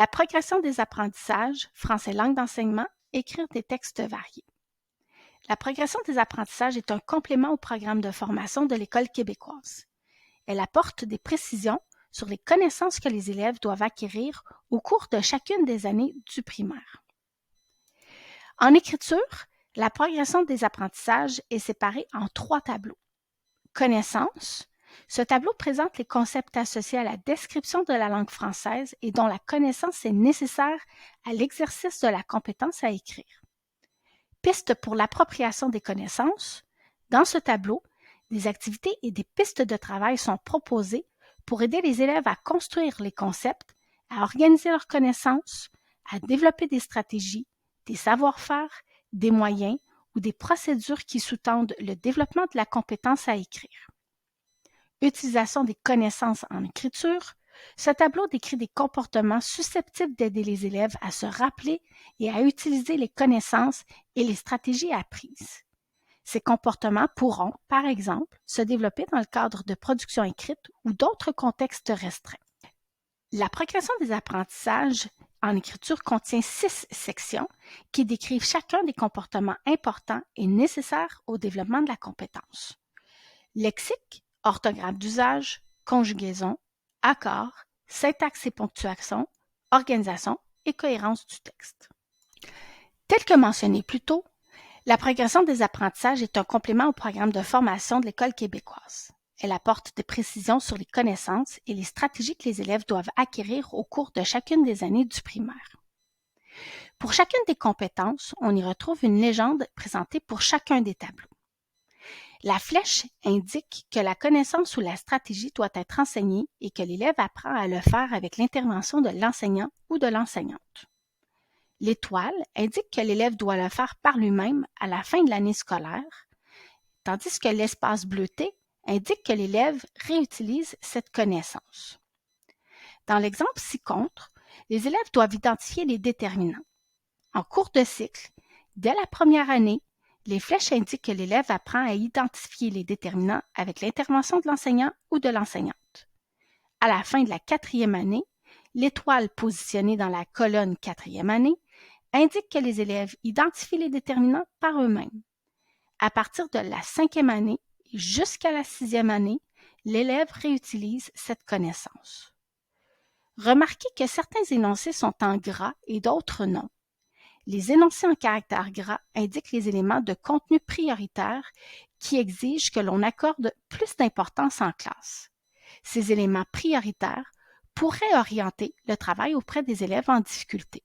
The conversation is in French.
La progression des apprentissages, français langue d'enseignement, écrire des textes variés. La progression des apprentissages est un complément au programme de formation de l'École québécoise. Elle apporte des précisions sur les connaissances que les élèves doivent acquérir au cours de chacune des années du primaire. En écriture, la progression des apprentissages est séparée en 3 tableaux. Connaissances. Ce tableau présente les concepts associés à la description de la langue française et dont la connaissance est nécessaire à l'exercice de la compétence à écrire. Pistes pour l'appropriation des connaissances. Dans ce tableau, des activités et des pistes de travail sont proposées pour aider les élèves à construire les concepts, à organiser leurs connaissances, à développer des stratégies, des savoir-faire, des moyens ou des procédures qui sous-tendent le développement de la compétence à écrire. Utilisation des connaissances en écriture. Ce tableau décrit des comportements susceptibles d'aider les élèves à se rappeler et à utiliser les connaissances et les stratégies apprises. Ces comportements pourront, par exemple, se développer dans le cadre de production écrite ou d'autres contextes restreints. La progression des apprentissages en écriture contient 6 sections qui décrivent chacun des comportements importants et nécessaires au développement de la compétence. Lexique, orthographe d'usage, conjugaison, accord, syntaxe et ponctuation, organisation et cohérence du texte. Tel que mentionné plus tôt, la progression des apprentissages est un complément au programme de formation de l'École québécoise. Elle apporte des précisions sur les connaissances et les stratégies que les élèves doivent acquérir au cours de chacune des années du primaire. Pour chacune des compétences, on y retrouve une légende présentée pour chacun des tableaux. La flèche indique que la connaissance ou la stratégie doit être enseignée et que l'élève apprend à le faire avec l'intervention de l'enseignant ou de l'enseignante. L'étoile indique que l'élève doit le faire par lui-même à la fin de l'année scolaire, tandis que l'espace bleuté indique que l'élève réutilise cette connaissance. Dans l'exemple ci-contre, les élèves doivent identifier les déterminants. En cours de cycle, dès la première année, les flèches indiquent que l'élève apprend à identifier les déterminants avec l'intervention de l'enseignant ou de l'enseignante. À la fin de la 4e année, l'étoile positionnée dans la colonne 4e année indique que les élèves identifient les déterminants par eux-mêmes. À partir de la 5e année et jusqu'à la 6e année, l'élève réutilise cette connaissance. Remarquez que certains énoncés sont en gras et d'autres non. Les énoncés en caractères gras indiquent les éléments de contenu prioritaire qui exigent que l'on accorde plus d'importance en classe. Ces éléments prioritaires pourraient orienter le travail auprès des élèves en difficulté.